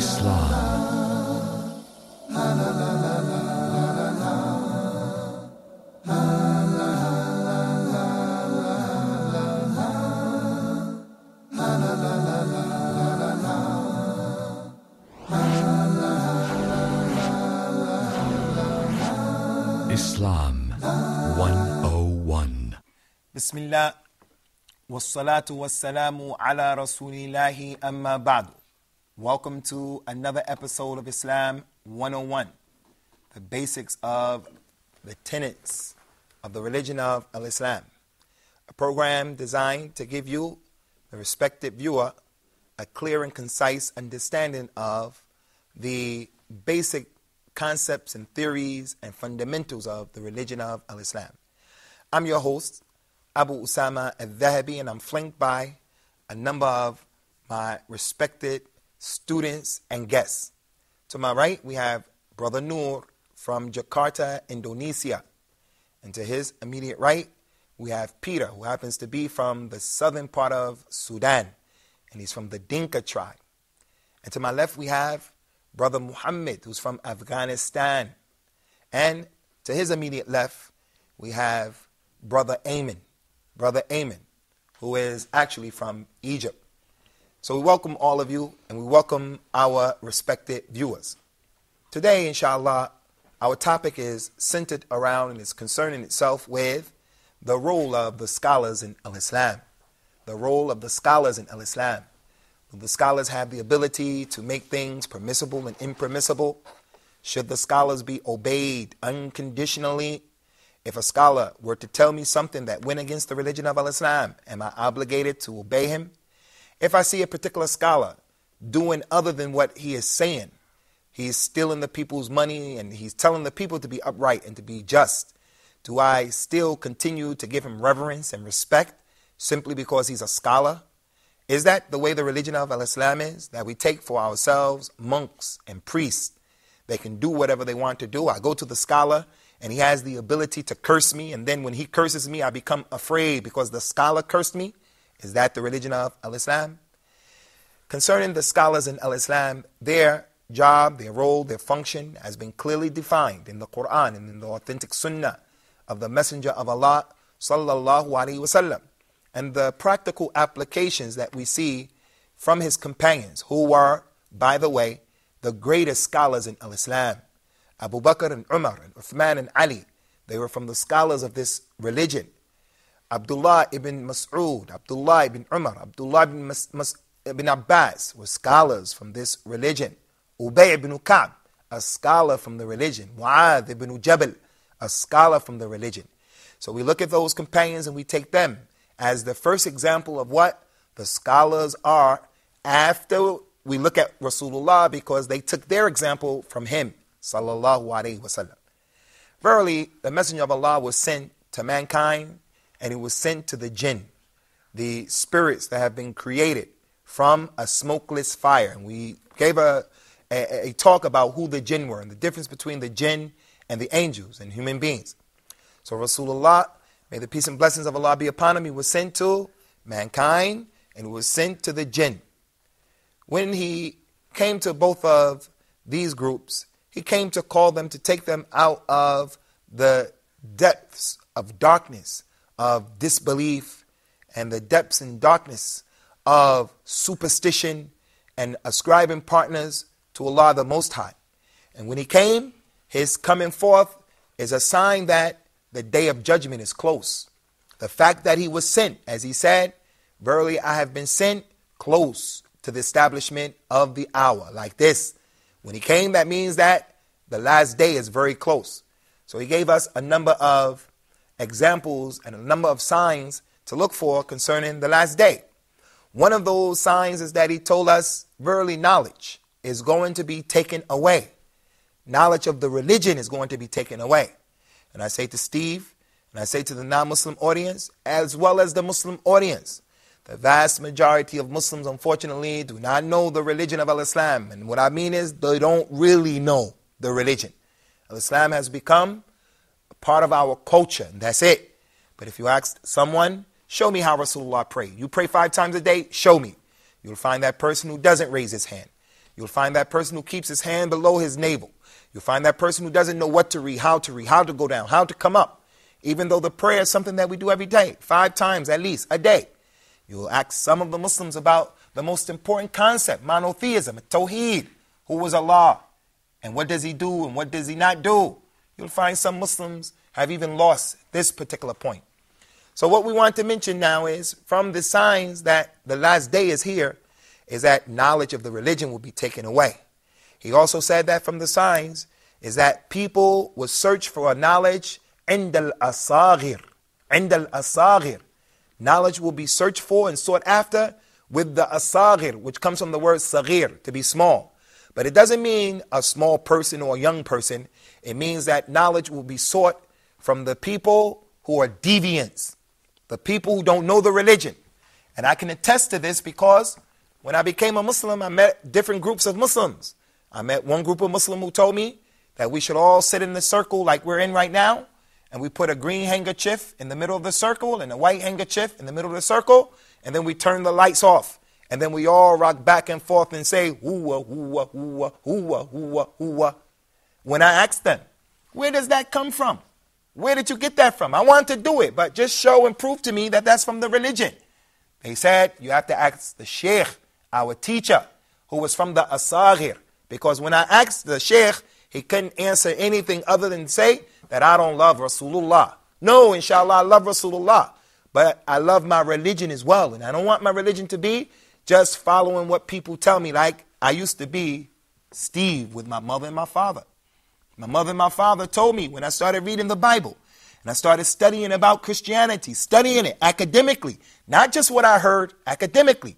Islam. Islam 101. Bismillah, wassalatu wassalamu ala rasulillahi amma ba'du. Welcome to another episode of Islam 101, the basics of the tenets of the religion of Al-Islam, a program designed to give you, the respected viewer, a clear and concise understanding of the basic concepts and theories and fundamentals of the religion of Al-Islam. I'm your host, Abu Usamah Althahabi, and I'm flanked by a number of my respected students and guests. To my right, we have Brother Noor from Jakarta, Indonesia. And to his immediate right, we have Peter, who happens to be from the southern part of Sudan, and he's from the Dinka tribe. And to my left, we have Brother Muhammad, who's from Afghanistan. And to his immediate left, we have Brother Ayman, who is actually from Egypt. So we welcome all of you, and we welcome our respected viewers. Today, inshallah, our topic is centered around and is concerning itself with the role of the scholars in Al-Islam. The role of the scholars in Al-Islam. The scholars have the ability to make things permissible and impermissible. Should the scholars be obeyed unconditionally? If a scholar were to tell me something that went against the religion of Al-Islam, am I obligated to obey him? If I see a particular scholar doing other than what he is saying, he's stealing the people's money and he's telling the people to be upright and to be just, do I still continue to give him reverence and respect simply because he's a scholar? Is that the way the religion of Al-Islam is? That we take for ourselves monks and priests. They can do whatever they want to do. I go to the scholar and he has the ability to curse me, and then when he curses me, I become afraid because the scholar cursed me. Is that the religion of Al-Islam? Concerning the scholars in Al-Islam, their job, their role, their function has been clearly defined in the Quran and in the authentic Sunnah of the Messenger of Allah sallallahu alaihi wasallam, and the practical applications that we see from his companions, who were, by the way, the greatest scholars in Al-Islam. Abu Bakr and Umar and Uthman and Ali, they were from the scholars of this religion. Abdullah ibn Mas'ud, Abdullah ibn Umar, Abdullah ibn Abbas were scholars from this religion. Ubay ibn Ka'b, a scholar from the religion. Mu'adh ibn Jabal, a scholar from the religion. So we look at those companions and we take them as the first example of what the scholars are after we look at Rasulullah, because they took their example from him, sallallahu alaihi wasallam. Verily, the Messenger of Allah was sent to mankind, and he was sent to the jinn, the spirits that have been created from a smokeless fire. And we gave a talk about who the jinn were and the difference between the jinn and the angels and human beings. So Rasulullah, may the peace and blessings of Allah be upon him, he was sent to mankind and he was sent to the jinn. When he came to both of these groups, he came to call them, to take them out of the depths of darkness, of disbelief, and the depths and darkness of superstition and ascribing partners to Allah the Most High. And when he came, his coming forth is a sign that the day of judgment is close. The fact that he was sent, as he said, verily I have been sent close to the establishment of the hour. Like this, when he came, that means that the last day is very close. So he gave us a number of examples and a number of signs to look for concerning the last day. One of those signs is that he told us, verily knowledge is going to be taken away. Knowledge of the religion is going to be taken away. And I say to Steve, and I say to the non-Muslim audience, as well as the Muslim audience, the vast majority of Muslims, unfortunately, do not know the religion of Al-Islam. And what I mean is, they don't really know the religion. Al-Islam has become part of our culture, and that's it. But if you ask someone, show me how Rasulullah prayed. You pray 5 times a day? Show me. You'll find that person who doesn't raise his hand. You'll find that person who keeps his hand below his navel. You'll find that person who doesn't know what to read, how to go down, how to come up. Even though the prayer is something that we do every day, 5 times at least a day. You'll ask some of the Muslims about the most important concept, monotheism, Tawheed. Who was Allah? And what does he do and what does he not do? You'll find some Muslims have even lost this particular point. So what we want to mention now is, from the signs that the last day is here, is that knowledge of the religion will be taken away. He also said that from the signs is that people will search for a knowledge عند الأصاغر. عند الأصاغر. Knowledge will be searched for and sought after with the asagir, which comes from the word sagir, to be small. But it doesn't mean a small person or a young person. It means that knowledge will be sought from the people who are deviants, the people who don't know the religion. And I can attest to this because when I became a Muslim, I met different groups of Muslims. I met one group of Muslims who told me that we should all sit in the circle like we're in right now, and we put a green handkerchief in the middle of the circle and a white handkerchief in the middle of the circle, and then we turn the lights off. And then we all rock back and forth and say, hooah, hooah, hooah, hooah, hooah, hooah. When I asked them, where does that come from? Where did you get that from? I want to do it, but just show and prove to me that that's from the religion. They said, you have to ask the sheikh, our teacher, who was from the asagir. Because when I asked the sheikh, he couldn't answer anything other than say that I don't love Rasulullah. No, inshallah, I love Rasulullah. But I love my religion as well. And I don't want my religion to be just following what people tell me, like I used to be Steve with my mother and my father. My mother and my father told me when I started reading the Bible and I started studying about Christianity, studying it academically, not just what I heard, academically.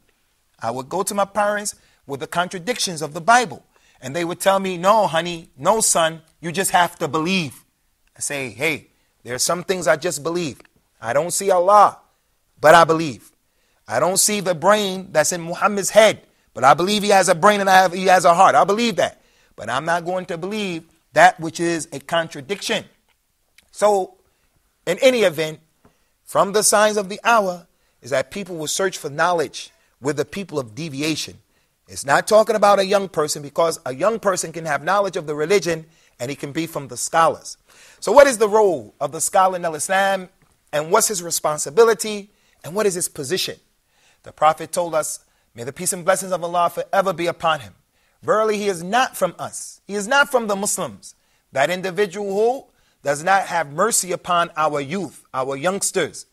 I would go to my parents with the contradictions of the Bible and they would tell me, no, honey, no, son, you just have to believe. I say, hey, there are some things I just believe. I don't see Allah, but I believe. I don't see the brain that's in Muhammad's head, but I believe he has a brain and he has a heart. I believe that. But I'm not going to believe that which is a contradiction. So, in any event, from the signs of the hour is that people will search for knowledge with the people of deviation. It's not talking about a young person, because a young person can have knowledge of the religion and he can be from the scholars. So what is the role of the scholar in Islam, and what's his responsibility, and what is his position? The Prophet told us, may the peace and blessings of Allah forever be upon him. Verily, he is not from us. He is not from the Muslims. That individual who does not have mercy upon our youth, our youngsters,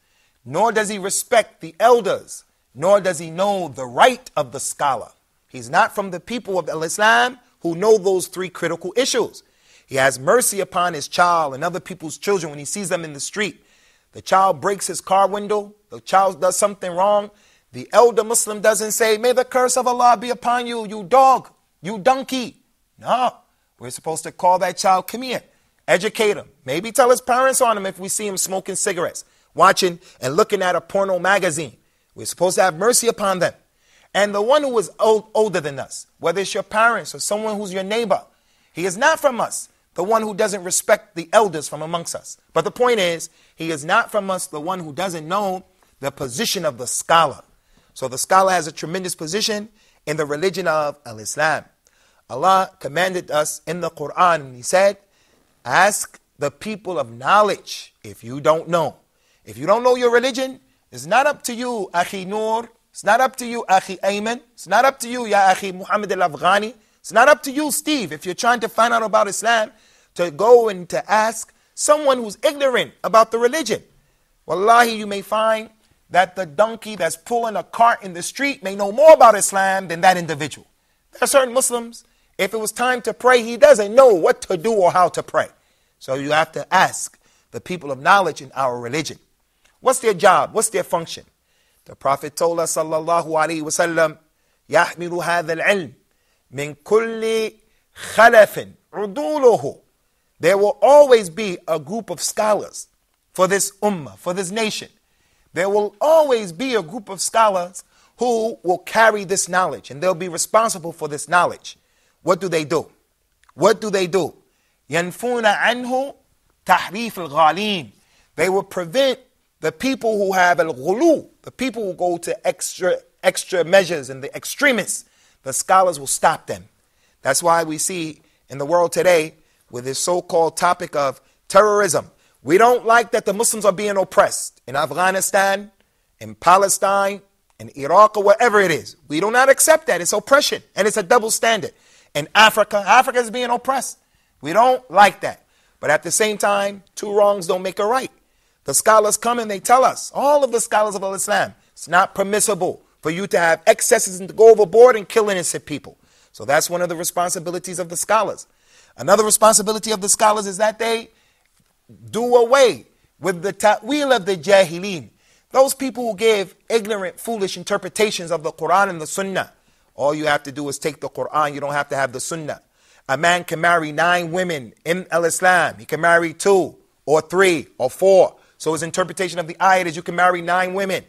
nor does he respect the elders, nor does he know the right of the scholar. He's not from the people of Islam who know those 3 critical issues. He has mercy upon his child and other people's children when he sees them in the street. The child breaks his car window. The child does something wrong. The elder Muslim doesn't say, may the curse of Allah be upon you, you dog, you donkey. No, we're supposed to call that child, come here, educate him. Maybe tell his parents on him if we see him smoking cigarettes, watching and looking at a porno magazine. We're supposed to have mercy upon them. And the one who is older than us, whether it's your parents or someone who's your neighbor, he is not from us. The one who doesn't respect the elders from amongst us. But the point is, he is not from us, the one who doesn't know the position of the scholar. So the scholar has a tremendous position in the religion of Islam. Allah commanded us in the Quran, and he said, ask the people of knowledge if you don't know. If you don't know your religion, it's not up to you, Akhi Noor. It's not up to you, Akhi Ayman. It's not up to you, Ya Akhi Muhammad al-Afghani. It's not up to you, Steve, if you're trying to find out about Islam, to go and to ask someone who's ignorant about the religion. Wallahi, you may find that the donkey that's pulling a cart in the street may know more about Islam than that individual. There are certain Muslims, if it was time to pray, he doesn't know what to do or how to pray. So you have to ask the people of knowledge in our religion. What's their job? What's their function? The Prophet told us, sallallahu alaihi wasallam, يَحْمِلُ هَذَا الْعِلْمِ مِنْ كُلِّ خَلَفٍ عُدُولُهُ. There will always be a group of scholars for this ummah, for this nation. There will always be a group of scholars who will carry this knowledge, and they'll be responsible for this knowledge. What do they do? What do they do? يَنْفُونَ عَنْهُ تَحْرِيفِ الْغَالِينَ. They will prevent the people who have al-ghulu, the people who go to extra measures and the extremists. The scholars will stop them. That's why we see in the world today with this so-called topic of terrorism, we don't like that the Muslims are being oppressed in Afghanistan, in Palestine, in Iraq, or wherever it is. We do not accept that. It's oppression, and it's a double standard. In Africa, Africa is being oppressed. We don't like that. But at the same time, two wrongs don't make a right. The scholars come and they tell us, all of the scholars of Islam, it's not permissible for you to have excesses and to go overboard and kill innocent people. So that's one of the responsibilities of the scholars. Another responsibility of the scholars is that they do away with the ta'wil of the jahilin. Those people who give ignorant, foolish interpretations of the Quran and the Sunnah. All you have to do is take the Quran. You don't have to have the Sunnah. A man can marry 9 women in Islam. He can marry 2 or 3 or 4. So his interpretation of the ayat is you can marry 9 women.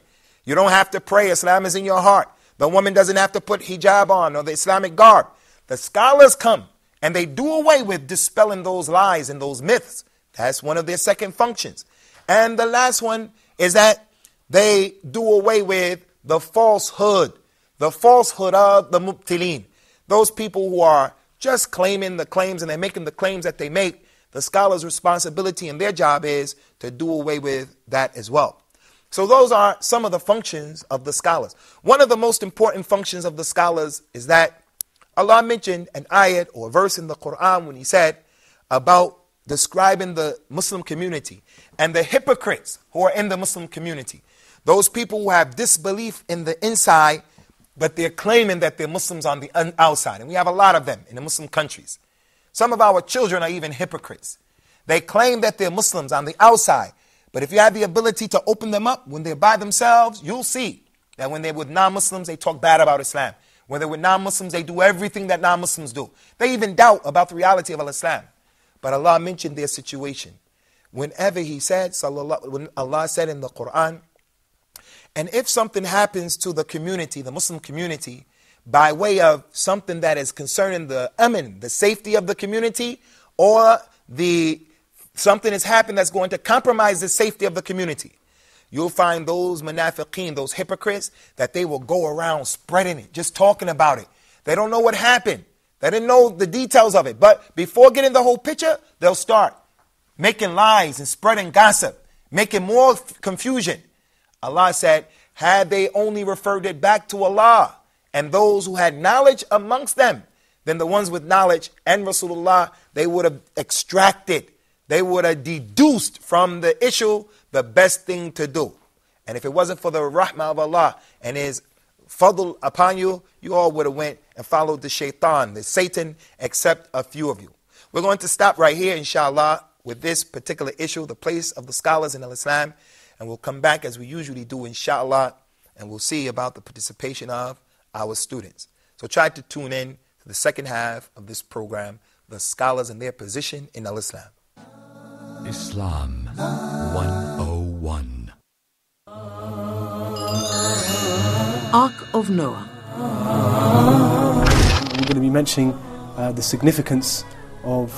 You don't have to pray. Islam is in your heart. The woman doesn't have to put hijab on or the Islamic garb. The scholars come and they do away with dispelling those lies and those myths. That's one of their second functions. And the last one is that they do away with the falsehood of the mubtilin. Those people who are just claiming the claims and they're making the claims that they make. The scholars' responsibility and their job is to do away with that as well. So those are some of the functions of the scholars. One of the most important functions of the scholars is that Allah mentioned an ayat or a verse in the Quran when He said about describing the Muslim community and the hypocrites who are in the Muslim community. Those people who have disbelief in the inside, but they're claiming that they're Muslims on the outside. And we have a lot of them in the Muslim countries. Some of our children are even hypocrites. They claim that they're Muslims on the outside. But if you have the ability to open them up when they're by themselves, you'll see that when they're with non-Muslims, they talk bad about Islam. When they're with non-Muslims, they do everything that non-Muslims do. They even doubt about the reality of Islam. But Allah mentioned their situation. Whenever He said, when Allah said in the Quran, and if something happens to the community, the Muslim community, by way of something that is concerning the aman, the safety of the community, or something has happened that's going to compromise the safety of the community, you'll find those munafiqeen, those hypocrites, that they will go around spreading it, just talking about it. They don't know what happened. They didn't know the details of it. But before getting the whole picture, they'll start making lies and spreading gossip, making more confusion. Allah said, had they only referred it back to Allah and those who had knowledge amongst them, then the ones with knowledge and Rasulullah, they would have extracted, they would have deduced from the issue the best thing to do. And if it wasn't for the rahmah of Allah and His fadl upon you, you all would have went and followed the shaitan, the Satan, except a few of you. We're going to stop right here, inshallah, with this particular issue, the place of the scholars in Islam. And we'll come back as we usually do, inshallah, and we'll see about the participation of our students. So try to tune in to the second half of this program, the scholars and their position in Islam. Islam 101. Ark of Noah. We're going to be mentioning the significance of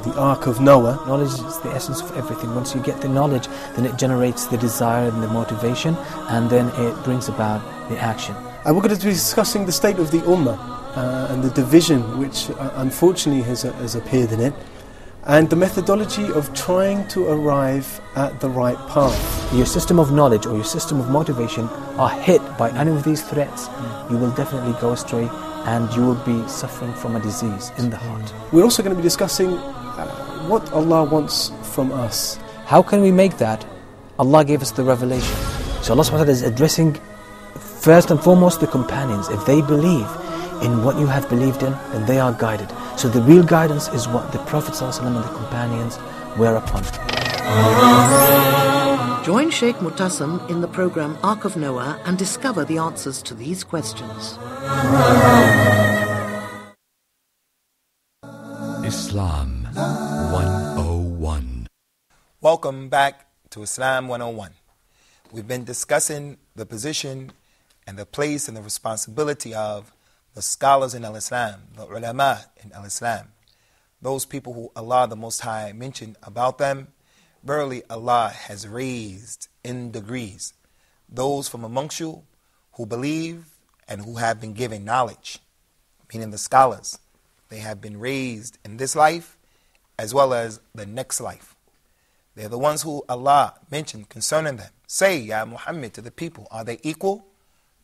the Ark of Noah. Knowledge is the essence of everything. Once you get the knowledge, then it generates the desire and the motivation, and then it brings about the action. And we're going to be discussing the state of the Ummah and the division which unfortunately has appeared in it, and the methodology of trying to arrive at the right path. Your system of knowledge or your system of motivation are hit by any of these threats, you will definitely go astray and you will be suffering from a disease in the heart. We're also going to be discussing what Allah wants from us. How can we make that? Allah gave us the revelation. So Allah subhanahu wa ta'ala is addressing first and foremost the companions. If they believe in what you have believed in, then they are guided. So the real guidance is what the Prophet ﷺ and the companions were upon. Join Sheikh Mutassim in the program Ark of Noah and discover the answers to these questions. Islam 101. Welcome back to Islam 101. We've been discussing the position and the place and the responsibility of the scholars in Islam, the ulama in Islam. Those people who Allah the Most High mentioned about them, verily Allah has raised in degrees those from amongst you who believe and who have been given knowledge, meaning the scholars. they have been raised in this life as well as the next life. They're the ones who Allah mentioned concerning them. Say, Ya Muhammad, to the people, are they equal?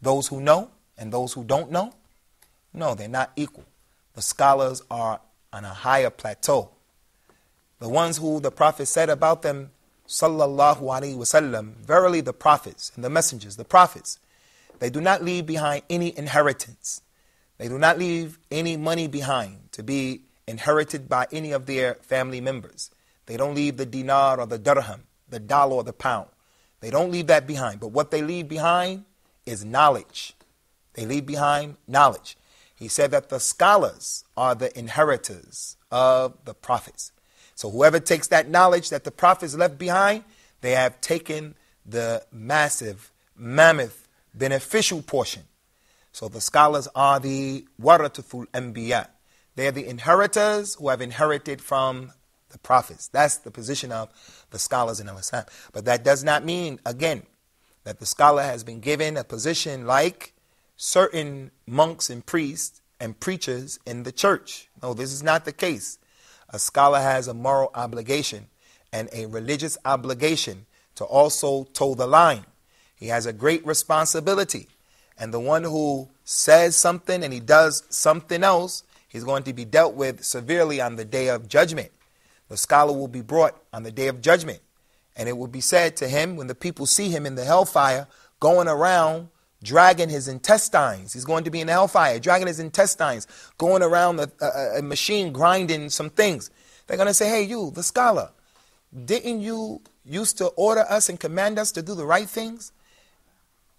Those who know and those who don't know? No, they're not equal. The scholars are on a higher plateau. The ones who the Prophet said about them, sallallahu alaihi wasallam, verily the prophets and the messengers, the prophets, they do not leave behind any inheritance. They do not leave any money behind to be inherited by any of their family members. They don't leave the dinar or the dirham, the dollar or the pound. They don't leave that behind. But what they leave behind is knowledge. They leave behind knowledge. He said that the scholars are the inheritors of the prophets. So whoever takes that knowledge that the prophets left behind, they have taken the massive, mammoth, beneficial portion. So the scholars are the warathatul anbiya. They are the inheritors who have inherited from the prophets. That's the position of the scholars in Islam. But that does not mean, again, that the scholar has been given a position like certain monks and priests and preachers in the church. No, this is not the case. A scholar has a moral obligation and a religious obligation to also toe the line. He has a great responsibility. And the one who says something and he does something else, he's going to be dealt with severely on the day of judgment. The scholar will be brought on the day of judgment. And it will be said to him, when the people see him in the hellfire, going around dragging his intestines. He's going to be in the hellfire, dragging his intestines, going around a machine, grinding some things. They're going to say, hey, you, the scholar, didn't you used to order us and command us to do the right things?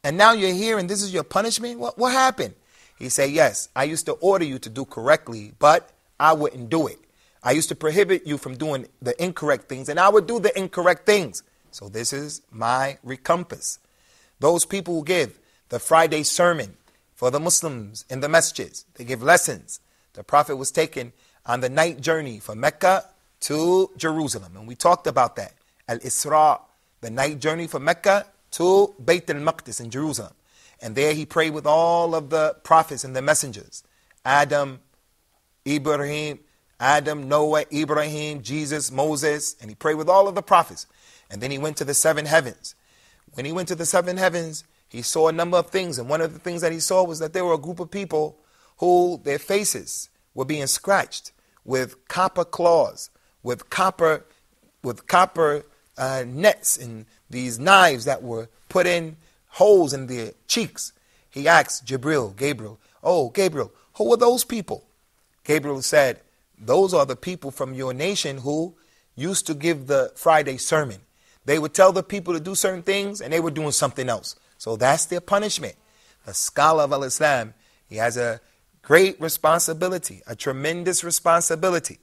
And now you're here and this is your punishment? What happened? He said, yes, I used to order you to do correctly, but I wouldn't do it. I used to prohibit you from doing the incorrect things, and I would do the incorrect things. So this is my recompense. Those people who give the Friday sermon for the Muslims in the masjids, they give lessons. The Prophet was taken on the night journey from Mecca to Jerusalem, and we talked about that. Al-Isra, the night journey from Mecca to Bayt al-Maqdis in Jerusalem. And there he prayed with all of the prophets and the messengers. Adam, Noah, Ibrahim, Jesus, Moses, and he prayed with all of the prophets. And then he went to the seven heavens. When he went to the seven heavens, he saw a number of things. And one of the things that he saw was that there were a group of people who their faces were being scratched with copper claws, with copper nets and these knives that were put in holes in their cheeks. He asked Gabriel, oh, Gabriel, who are those people? Gabriel said, those are the people from your nation who used to give the Friday sermon. They would tell the people to do certain things and they were doing something else. So that's their punishment. The scholar of Al-Islam, he has a great responsibility, a tremendous responsibility.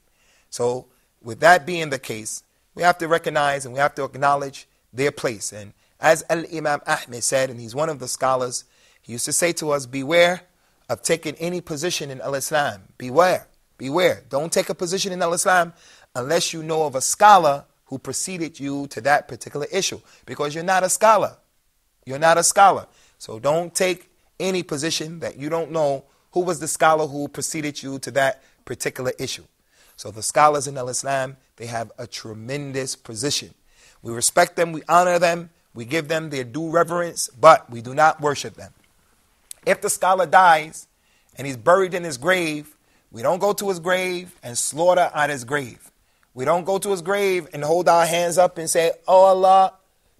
So with that being the case, we have to recognize and we have to acknowledge their place. And as Al-Imam Ahmed said, and he's one of the scholars, he used to say to us, beware of taking any position in Al-Islam. Beware. Beware. Don't take a position in Al-Islam unless you know of a scholar who preceded you to that particular issue. Because you're not a scholar. You're not a scholar. So don't take any position that you don't know who was the scholar who preceded you to that particular issue. So the scholars in Al-Islam, they have a tremendous position. We respect them, we honor them, we give them their due reverence, but we do not worship them. If the scholar dies and he's buried in his grave, we don't go to his grave and slaughter at his grave. We don't go to his grave and hold our hands up and say, oh Allah,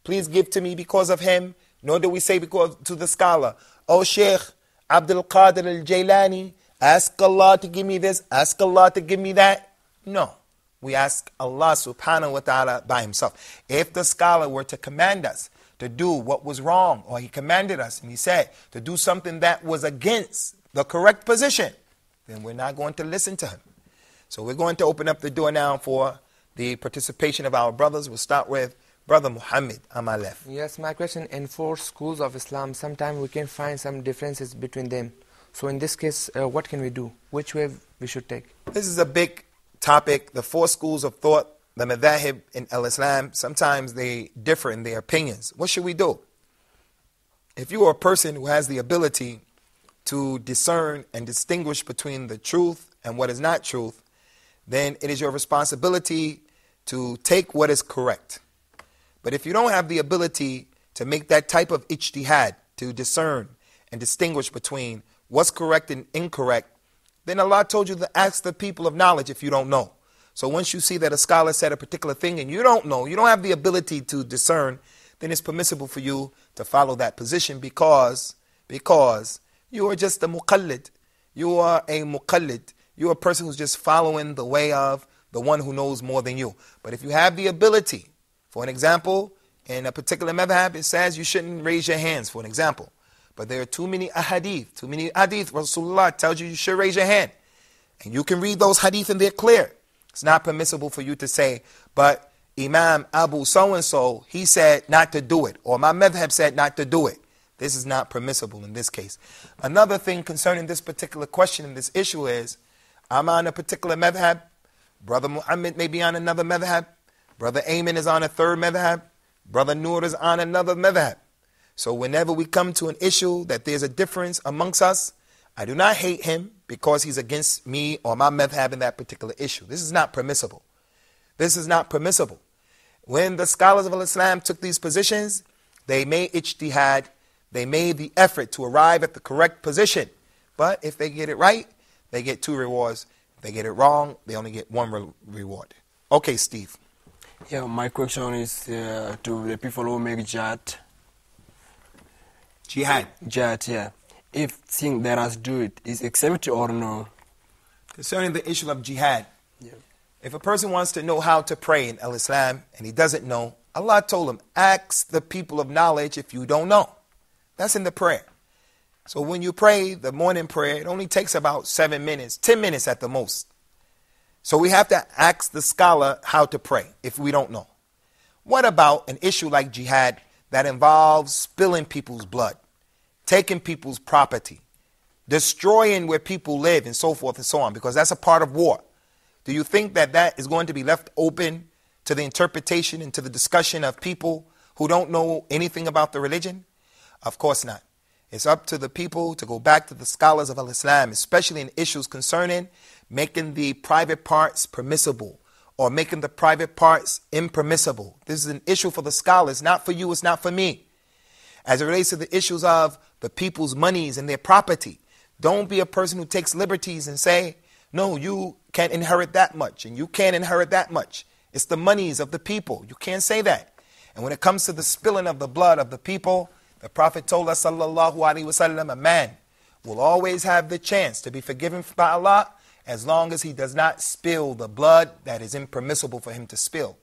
please give to me because of him. Nor do we say because to the scholar, oh Sheikh Abdul Qadir al-Jailani, ask Allah to give me this, ask Allah to give me that. No. We ask Allah subhanahu wa ta'ala by himself. If the scholar were to command us to do what was wrong, or he commanded us and he said to do something that was against the correct position, then we're not going to listen to him. So we're going to open up the door now for the participation of our brothers. We'll start with Brother Muhammad on my left. Yes, my question, in 4 schools of Islam, sometimes we can find some differences between them. So in this case, what can we do? Which way we should take? This is a big topic. The 4 schools of thought, the madhahib in Al-Islam, sometimes they differ in their opinions. What should we do? If you are a person who has the ability to discern and distinguish between the truth and what is not truth, then it is your responsibility to take what is correct. But if you don't have the ability to make that type of ijtihad, to discern and distinguish between what's correct and incorrect, then Allah told you to ask the people of knowledge if you don't know. So once you see that a scholar said a particular thing and you don't know, you don't have the ability to discern, then it's permissible for you to follow that position because you are just a muqallid. You are a muqallid. You are a person who's just following the way of the one who knows more than you. But if you have the ability, for an example, in a particular madhab, it says you shouldn't raise your hands, for an example. But there are too many hadith. Rasulullah tells you should raise your hand. And you can read those hadith and they're clear. It's not permissible for you to say, but Imam Abu so-and-so, he said not to do it. Or my madhab said not to do it. This is not permissible in this case. Another thing concerning this particular question and this issue is, I'm on a particular madhab. Brother Muhammad may be on another madhab. Brother Ayman is on a third madhab. Brother Noor is on another madhab. So whenever we come to an issue that there's a difference amongst us, I do not hate him because he's against me or my madhab in that particular issue. This is not permissible. This is not permissible. When the scholars of Islam took these positions, they made ijtihad. They made the effort to arrive at the correct position. But if they get it right, they get 2 rewards. If they get it wrong, they only get 1 reward. Okay, Steve. Yeah, my question is to the people who make jihad. Jihad. Jihad, yeah. If think that has do it, is accepted or no? Concerning the issue of jihad, Yeah. if a person wants to know how to pray in Islam and he doesn't know, Allah told him, ask the people of knowledge if you don't know. That's in the prayer. So when you pray the morning prayer, it only takes about 7 minutes, 10 minutes at the most. So we have to ask the scholar how to pray if we don't know. What about an issue like jihad that involves spilling people's blood, taking people's property, destroying where people live and so forth and so on, because that's a part of war? Do you think that that is going to be left open to the interpretation and to the discussion of people who don't know anything about the religion? Of course not. It's up to the people to go back to the scholars of Islam, especially in issues concerning making the private parts permissible or making the private parts impermissible. This is an issue for the scholars, not for you, it's not for me. As it relates to the issues of the people's monies and their property, don't be a person who takes liberties and say, no, you can't inherit that much and you can't inherit that much. It's the monies of the people. You can't say that. And when it comes to the spilling of the blood of the people, the Prophet told us, sallallahu alaihi wasallam, a man will always have the chance to be forgiven by Allah as long as he does not spill the blood that is impermissible for him to spill.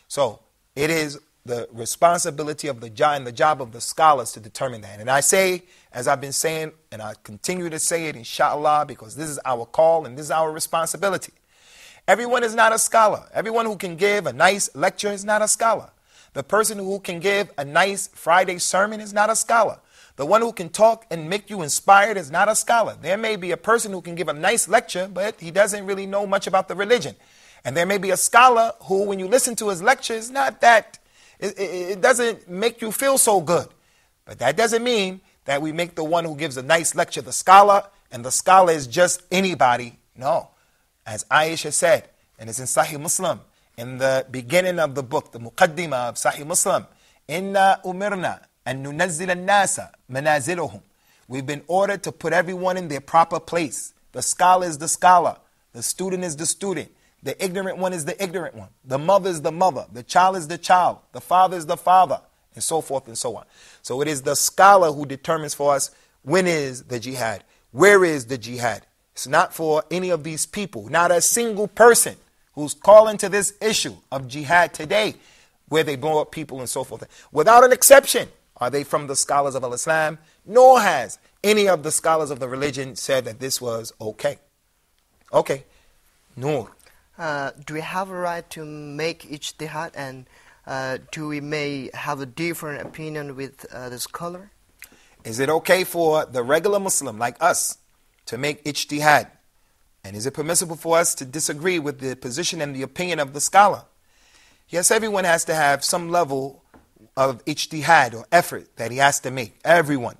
So it is the responsibility of the job of the scholars to determine that. And I say, as I've been saying, and I continue to say it, inshallah, because this is our call and this is our responsibility. Everyone is not a scholar. Everyone who can give a nice lecture is not a scholar. The person who can give a nice Friday sermon is not a scholar. The one who can talk and make you inspired is not a scholar. There may be a person who can give a nice lecture, but he doesn't really know much about the religion. And there may be a scholar who, when you listen to his lecture, is not that, it doesn't make you feel so good. But that doesn't mean that we make the one who gives a nice lecture the scholar, and the scholar is just anybody. No. As Aisha said, and it's in Sahih Muslim, in the beginning of the book, the Muqaddimah of Sahih Muslim, Inna umirna an nunazzil an-nasa manaziluhum. We've been ordered to put everyone in their proper place. The scholar is the scholar. The student is the student. The ignorant one is the ignorant one. The mother is the mother. The child is the child. The father is the father. And so forth and so on. So it is the scholar who determines for us when is the jihad. Where is the jihad? It's not for any of these people. Not a single person who's calling to this issue of jihad today, where they blow up people and so forth. Without an exception, are they from the scholars of Islam? Nor has any of the scholars of the religion said that this was okay. Okay. Noor. Do we have a right to make ijtihad, and do we may have a different opinion with the scholar? Is it okay for the regular Muslim like us to make ijtihad? And is it permissible for us to disagree with the position and the opinion of the scholar? Yes, everyone has to have some level of ijtihad or effort that he has to make. Everyone.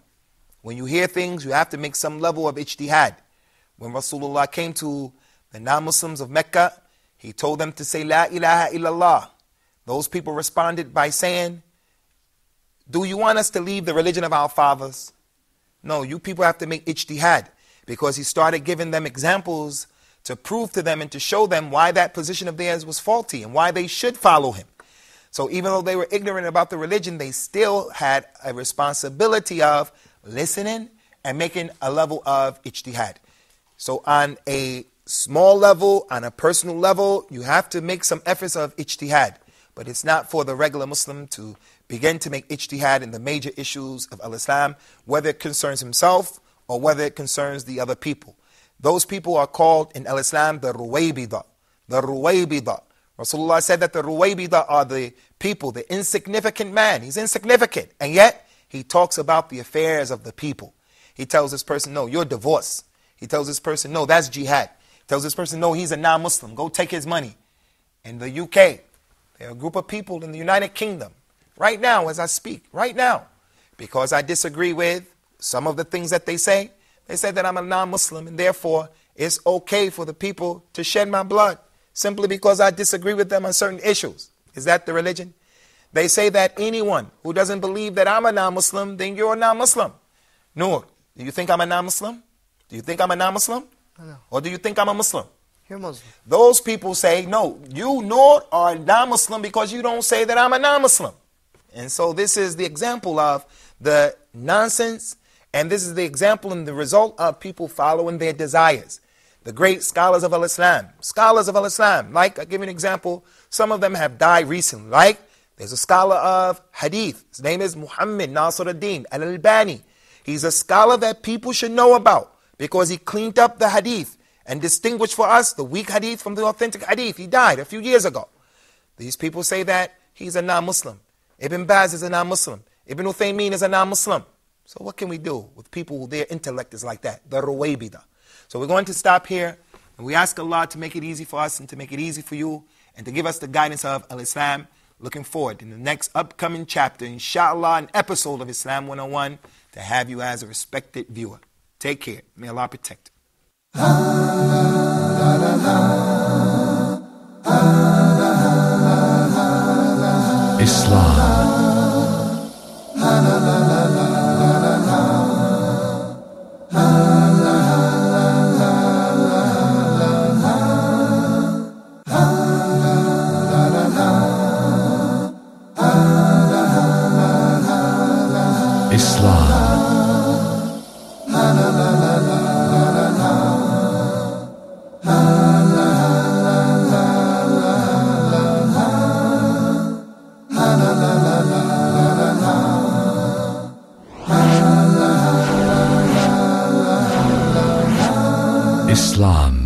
When you hear things, you have to make some level of ijtihad. When Rasulullah came to the non-Muslims of Mecca, he told them to say La ilaha illallah. Those people responded by saying, do you want us to leave the religion of our fathers? No, you people have to make ijtihad, because he started giving them examples to prove to them and to show them why that position of theirs was faulty and why they should follow him. So even though they were ignorant about the religion, they still had a responsibility of listening and making a level of ijtihad. So on a small level, on a personal level, you have to make some efforts of ijtihad. But it's not for the regular Muslim to begin to make ijtihad in the major issues of al-Islam, whether it concerns himself or whether it concerns the other people. Those people are called in al-Islam the Ruwaybida. The Ruwaybida. Rasulullah said that the Ruwaybida are the people, the insignificant man. He's insignificant. And yet, he talks about the affairs of the people. He tells this person, no, you're divorced. He tells this person, no, that's jihad. He tells this person, no, he's a non-Muslim. Go take his money. In the UK, there are a group of people in the United Kingdom, right now as I speak, right now, because I disagree with some of the things that they say that I'm a non-Muslim, and therefore it's okay for the people to shed my blood simply because I disagree with them on certain issues. Is that the religion? They say that anyone who doesn't believe that I'm a non-Muslim, then you're a non-Muslim. Noor, do you think I'm a non-Muslim? Do you think I'm a non-Muslim? No. Or do you think I'm a Muslim? You're Muslim. Those people say, no, you, Noor, are a non-Muslim because you don't say that I'm a non-Muslim. And so this is the example of the nonsense, and this is the example and the result of people following their desires. The great scholars of al-Islam, like, I'll give you an example, some of them have died recently, like, there's a scholar of hadith, his name is Muhammad Nasiruddin al-Albani. He's a scholar that people should know about, because he cleaned up the hadith and distinguished for us the weak hadith from the authentic hadith. He died a few years ago. These people say that he's a non-Muslim. Ibn Baz is a non-Muslim. Ibn Uthaymeen is a non-Muslim. So what can we do with people who their intellect is like that? The Ruwaybida. So we're going to stop here, and we ask Allah to make it easy for us and to make it easy for you and to give us the guidance of al-Islam. Looking forward in the next upcoming chapter, inshallah, an episode of Islam 101 to have you as a respected viewer. Take care. May Allah protect you. Islam. Islam.